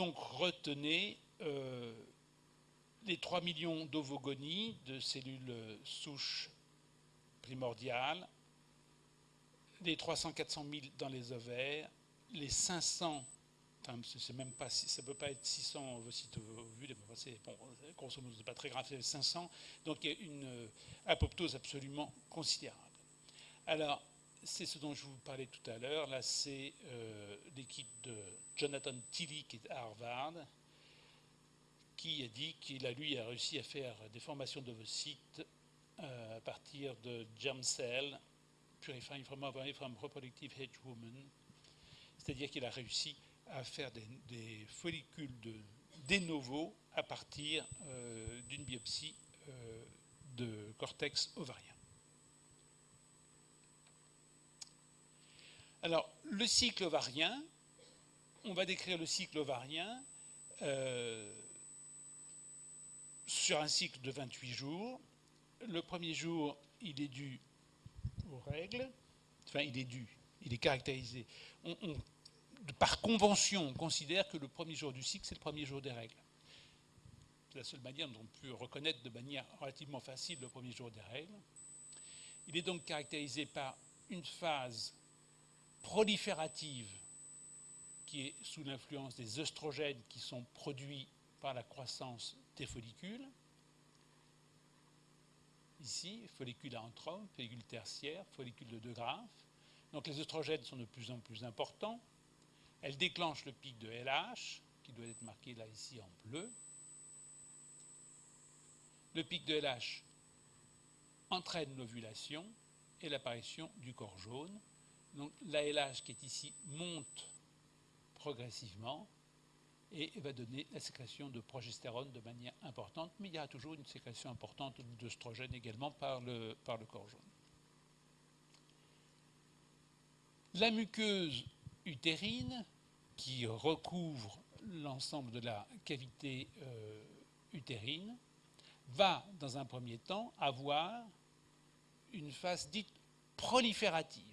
donc retenez les 3 millions d'ovogonies, de cellules souches primordiales, les 300-400 000 dans les ovaires, les 500, enfin, c'est même pas, ça ne peut pas être 600 ovocytes ovules, bon, grosso modo, c'est pas très grave, c'est 500, donc il y a une apoptose absolument considérable. Alors, c'est ce dont je vous parlais tout à l'heure, là c'est l'équipe de Jonathan Tilley qui est à Harvard, qui a dit qu'il a, lui, a réussi à faire des formations d'ovocytes à partir de germ cells purifying from ovary from reproductive age woman, c'est-à-dire qu'il a réussi à faire des follicules de novo à partir d'une biopsie de cortex ovarien. Alors, le cycle ovarien, on va décrire le cycle ovarien sur un cycle de 28 jours. Le premier jour, il est dû aux règles, enfin il est caractérisé. Par convention, on considère que le premier jour du cycle, c'est le premier jour des règles. C'est la seule manière dont on peut reconnaître de manière relativement facile le premier jour des règles. Il est donc caractérisé par une phase proliférative qui est sous l'influence des œstrogènes qui sont produits par la croissance des follicules. Ici, follicule à antrome, follicule tertiaire, follicule de De Graaf. Donc les œstrogènes sont de plus en plus importants. Elles déclenchent le pic de LH, qui doit être marqué là ici en bleu. Le pic de LH entraîne l'ovulation et l'apparition du corps jaune. Donc la LH qui est ici monte progressivement et va donner la sécrétion de progestérone de manière importante, mais il y a toujours une sécrétion importante d'œstrogène également par le corps jaune. La muqueuse utérine, qui recouvre l'ensemble de la cavité utérine, va, dans un premier temps, avoir une phase dite proliférative,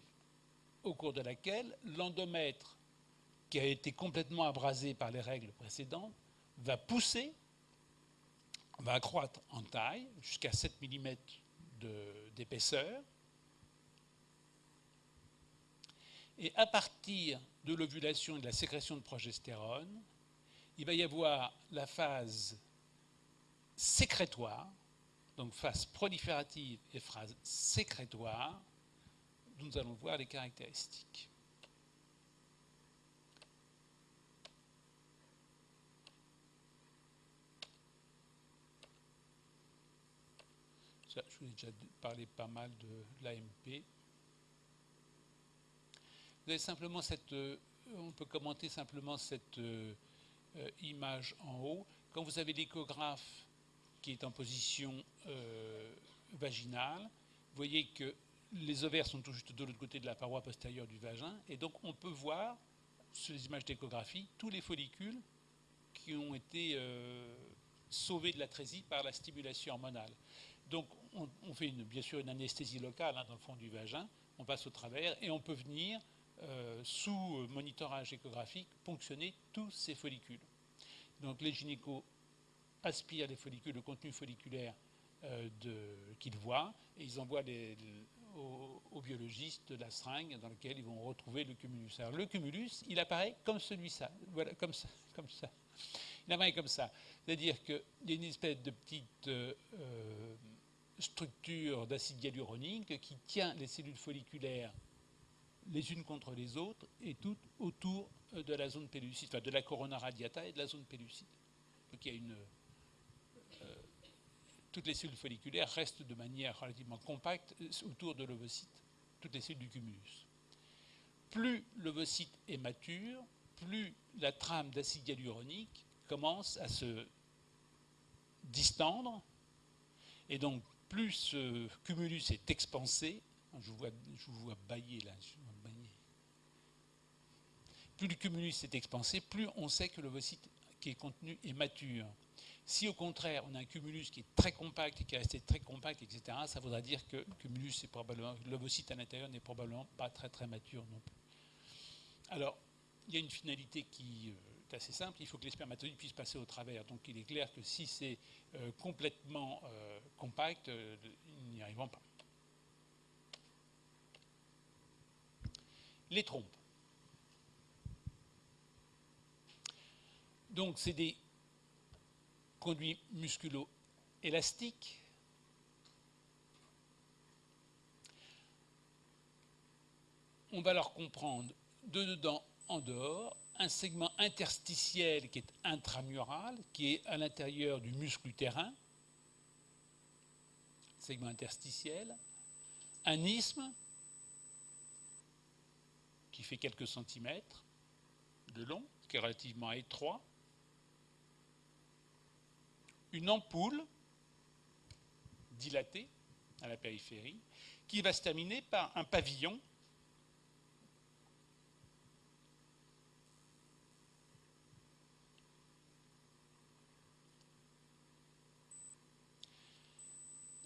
au cours de laquelle l'endomètre, qui a été complètement abrasé par les règles précédentes, va pousser, va accroître en taille jusqu'à 7 mm d'épaisseur. Et à partir de l'ovulation et de la sécrétion de progestérone, il va y avoir la phase sécrétoire, donc phase proliférative et phase sécrétoire, dont nous allons voir les caractéristiques. Ça, je vous ai déjà parlé pas mal de l'AMP. Vous avez simplement on peut commenter simplement cette image en haut. Quand vous avez l'échographe qui est en position vaginale, vous voyez que les ovaires sont tout juste de l'autre côté de la paroi postérieure du vagin, et donc on peut voir sur les images d'échographie tous les follicules qui ont été sauvés de l'atrésie par la stimulation hormonale. Donc on fait bien sûr une anesthésie locale dans le fond du vagin, on passe au travers et on peut venir sous monitorage échographique ponctionner tous ces follicules. Donc les gynécos aspirent les follicules, le contenu folliculaire qu'ils voient, et ils envoient aux biologistes la seringue dans laquelle ils vont retrouver le cumulus. Alors le cumulus, il apparaît comme celui-ci, voilà, comme ça. Il apparaît comme ça. C'est-à-dire qu'il y a une espèce de petite structure d'acide hyaluronique qui tient les cellules folliculaires les unes contre les autres et toutes autour de la zone pellucide, enfin de la corona radiata et de la zone pellucide. Donc il y a toutes les cellules folliculaires restent de manière relativement compacte autour de l'ovocyte, toutes les cellules du cumulus. Plus l'ovocyte est mature, plus la trame d'acide hyaluronique commence à se distendre, et donc plus ce cumulus est expansé. Je vous vois bailler là. Plus le cumulus est expansé, plus on sait que l'ovocyte qui est contenu est mature. Si au contraire on a un cumulus qui est très compact et qui est resté très compact, etc., ça voudra dire que l'ovocyte à l'intérieur n'est probablement pas très très mature non plus. Alors, il y a une finalité qui est assez simple, il faut que les spermatozoïdes puissent passer au travers. Donc il est clair que si c'est complètement compact, ils n'y arriveront pas. Les trompes. Donc c'est des conduits musculo-élastiques. On va leur comprendre de dedans en dehors un segment interstitiel qui est intramural, qui est à l'intérieur du muscle utérin, segment interstitiel, un isthme qui fait quelques centimètres de long, qui est relativement étroit, une ampoule dilatée à la périphérie, qui va se terminer par un pavillon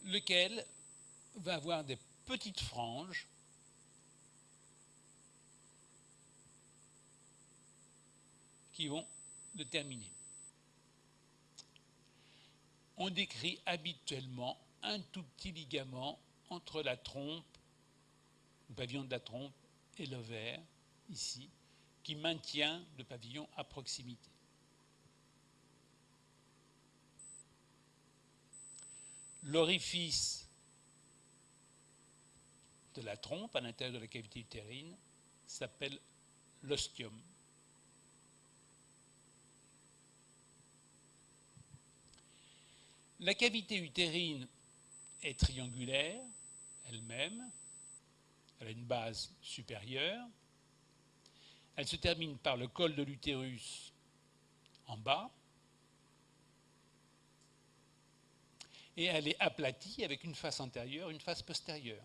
lequel va avoir des petites franges qui vont le terminer. On décrit habituellement un tout petit ligament entre la trompe, le pavillon de la trompe et l'ovaire, ici, qui maintient le pavillon à proximité. L'orifice de la trompe à l'intérieur de la cavité utérine s'appelle l'ostium. La cavité utérine est triangulaire elle-même, elle a une base supérieure, elle se termine par le col de l'utérus en bas, et elle est aplatie avec une face antérieure, une face postérieure.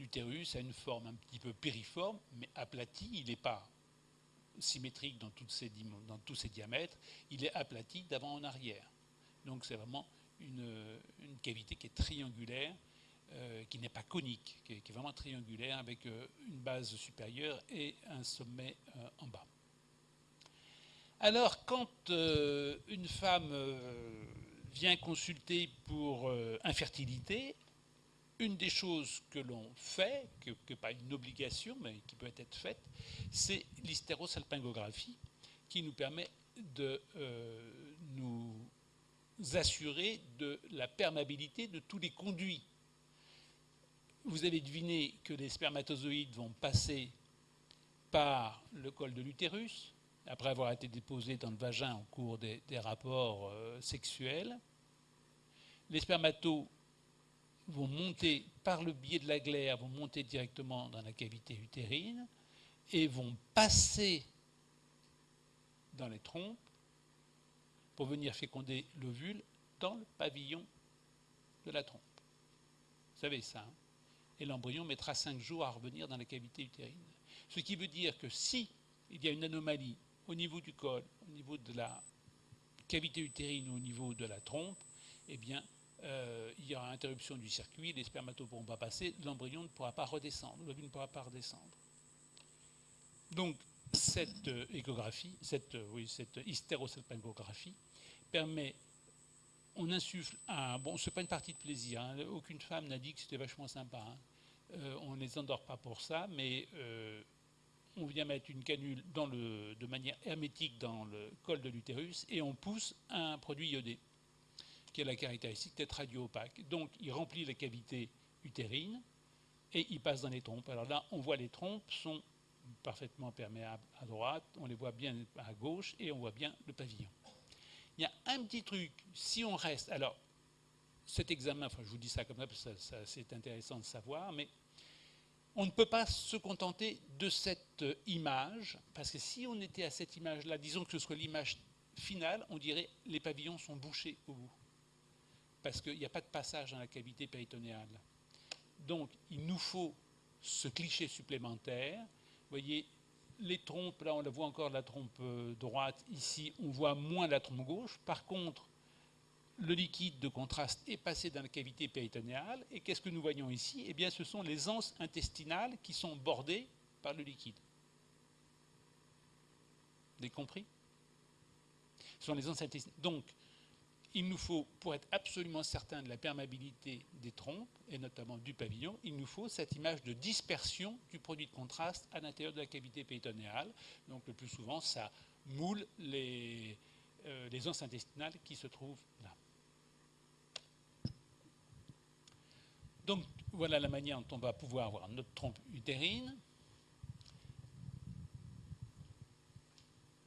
L'utérus a une forme un petit peu périforme, mais aplati, il n'est pas symétrique dans tous ses diamètres, il est aplati d'avant en arrière. Donc c'est vraiment une cavité qui est triangulaire, qui n'est pas conique, qui est vraiment triangulaire avec une base supérieure et un sommet en bas. Alors quand une femme vient consulter pour infertilité, une des choses que l'on fait, que pas une obligation, mais qui peut être faite, c'est l'hystérosalpingographie, qui nous permet de nous assurer de la perméabilité de tous les conduits. Vous avez deviné que les spermatozoïdes vont passer par le col de l'utérus, après avoir été déposés dans le vagin au cours des rapports sexuels. Les spermatos vont monter par le biais de la glaire, vont monter directement dans la cavité utérine et vont passer dans les trompes pour venir féconder l'ovule dans le pavillon de la trompe. Vous savez ça, hein? Et l'embryon mettra 5 jours à revenir dans la cavité utérine. Ce qui veut dire que si il y a une anomalie au niveau du col, au niveau de la cavité utérine ou au niveau de la trompe, eh bien, il y aura interruption du circuit, les spermatos ne pourront pas passer, l'embryon ne pourra pas redescendre, l'ovule ne pourra pas redescendre. Donc, cette échographie, cette hystérosalpingographie permet, on insuffle un, bon, c'est pas une partie de plaisir, hein, aucune femme n'a dit que c'était vachement sympa, hein. On ne les endort pas pour ça, mais on vient mettre une canule de manière hermétique dans le col de l'utérus et on pousse un produit iodé qui a la caractéristique d'être radio-opaque. Donc il remplit la cavité utérine et il passe dans les trompes. Alors là, on voit les trompes sont parfaitement perméables à droite, on les voit bien à gauche et on voit bien le pavillon. Il y a un petit truc, si on reste... Alors, cet examen, enfin je vous dis ça comme ça parce que c'est intéressant de savoir, mais on ne peut pas se contenter de cette image, parce que si on était à cette image-là, disons que ce soit l'image finale, on dirait les pavillons sont bouchés au bout, parce qu'il n'y a pas de passage dans la cavité péritonéale. Donc, il nous faut ce cliché supplémentaire. Vous voyez, les trompes, là on la voit encore la trompe droite, ici on voit moins la trompe gauche. Par contre, le liquide de contraste est passé dans la cavité péritonéale. Et qu'est-ce que nous voyons ici? Eh bien, ce sont les anses intestinales qui sont bordées par le liquide. Vous avez compris? Ce sont les os intestinaux. Donc, il nous faut, pour être absolument certain de la perméabilité des trompes, et notamment du pavillon, il nous faut cette image de dispersion du produit de contraste à l'intérieur de la cavité péritonéale. Donc, le plus souvent, ça moule les os intestinales qui se trouvent là. Donc, voilà la manière dont on va pouvoir avoir notre trompe utérine.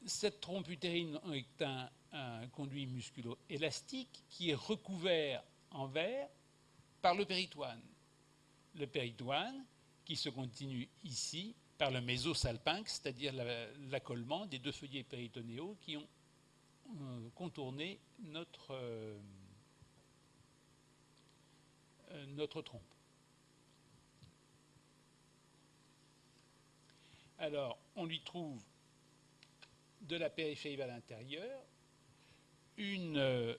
Cette trompe utérine est un conduit musculo-élastique qui est recouvert en verre par le péritoine. Le péritoine qui se continue ici par le mésosalpinx, c'est-à-dire l'accolement des deux feuillets péritonéaux qui ont contourné notre trompe. Alors, on lui trouve de la périphérie vers l'intérieur une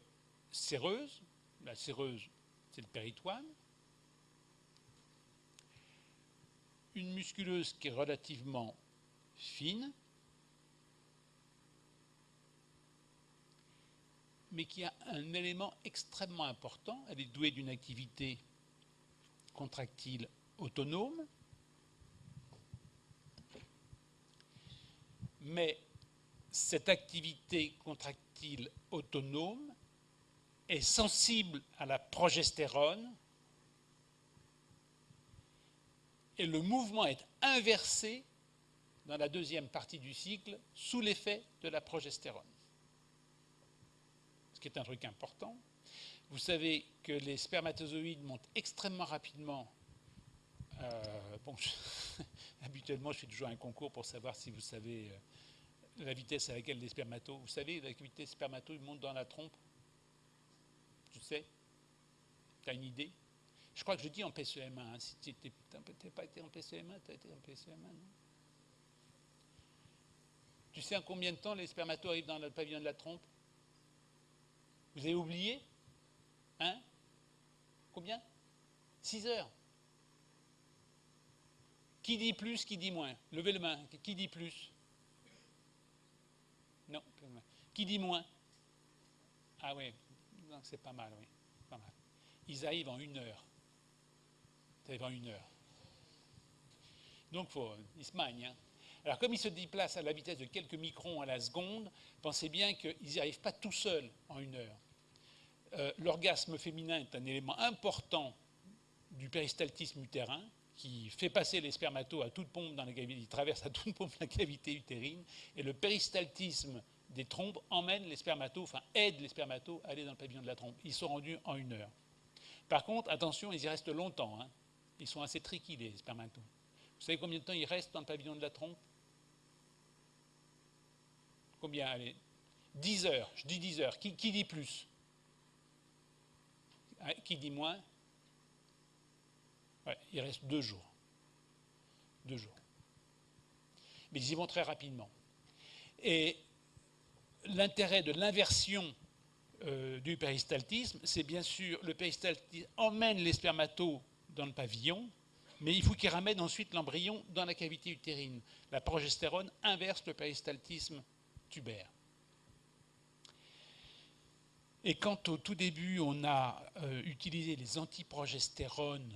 séreuse. La séreuse, c'est le péritoine. Une musculeuse qui est relativement fine, mais qui a un élément extrêmement important. Elle est douée d'une activité contractile autonome, mais cette activité contractile autonome est sensible à la progestérone et le mouvement est inversé dans la deuxième partie du cycle sous l'effet de la progestérone. Ce qui est un truc important. Vous savez que les spermatozoïdes montent extrêmement rapidement. Habituellement, je fais toujours un concours pour savoir si vous savez la vitesse à laquelle les spermatos... Vous savez, la vitesse des spermatos monte dans la trompe. Tu sais? Tu as une idée? Je crois que je dis en PCM1. Hein. Si tu n'as pas été en PCM1, tu as été en PCM1, non? Tu sais en combien de temps les spermatos arrivent dans le pavillon de la trompe? Vous avez oublié? Hein? Combien? 6 heures. Qui dit plus, qui dit moins? Levez le main. Qui dit plus? Non. Qui dit moins? Ah oui, c'est pas mal, oui. Pas mal. Ils arrivent en 1 heure. Ils arrivent en 1 heure. Donc, ils se magnent. Hein. Alors, comme ils se déplacent à la vitesse de quelques microns à la seconde, pensez bien qu'ils n'y arrivent pas tout seuls en 1 heure. L'orgasme féminin est un élément important du péristaltisme utérin qui fait passer les spermatos à toute pompe dans la cavité, il traverse à toute pompe la cavité utérine, et le péristaltisme des trompes emmène les spermatos, enfin aide les spermatos à aller dans le pavillon de la trompe. Ils sont rendus en 1 heure. Par contre, attention, ils y restent longtemps. Hein. Ils sont assez tricky, les spermatos. Vous savez combien de temps ils restent dans le pavillon de la trompe? Combien? Allez, 10 heures. Je dis 10 heures. Qui dit plus? Qui dit moins? Ouais, il reste 2 jours. 2 jours. Mais ils y vont très rapidement. Et l'intérêt de l'inversion du péristaltisme, c'est bien sûr, le péristaltisme emmène les spermatos dans le pavillon, mais il faut qu'ils ramènent ensuite l'embryon dans la cavité utérine. La progestérone inverse le péristaltisme tubaire. Et quand au tout début, on a utilisé les antiprogestérones,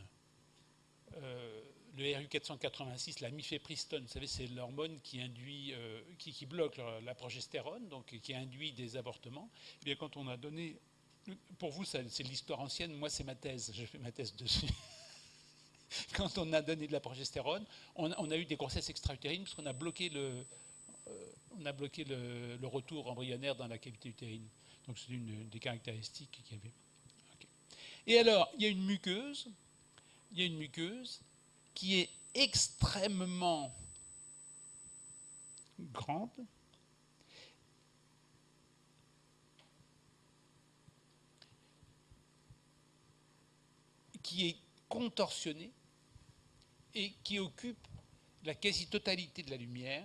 le RU486, la mifepristone, vous savez, c'est l'hormone qui induit, qui bloque la progestérone, donc qui induit des avortements. Et bien, quand on a donné, pour vous, c'est l'histoire ancienne, moi c'est ma thèse, j'ai fait ma thèse dessus. Quand on a donné de la progestérone, on a eu des grossesses extra-utérines parce qu'on a bloqué le retour embryonnaire dans la cavité utérine. Donc c'est une des caractéristiques qu'il y avait. Okay. Et alors, il y a une muqueuse qui est extrêmement grande, qui est contorsionnée et qui occupe la quasi-totalité de la lumière.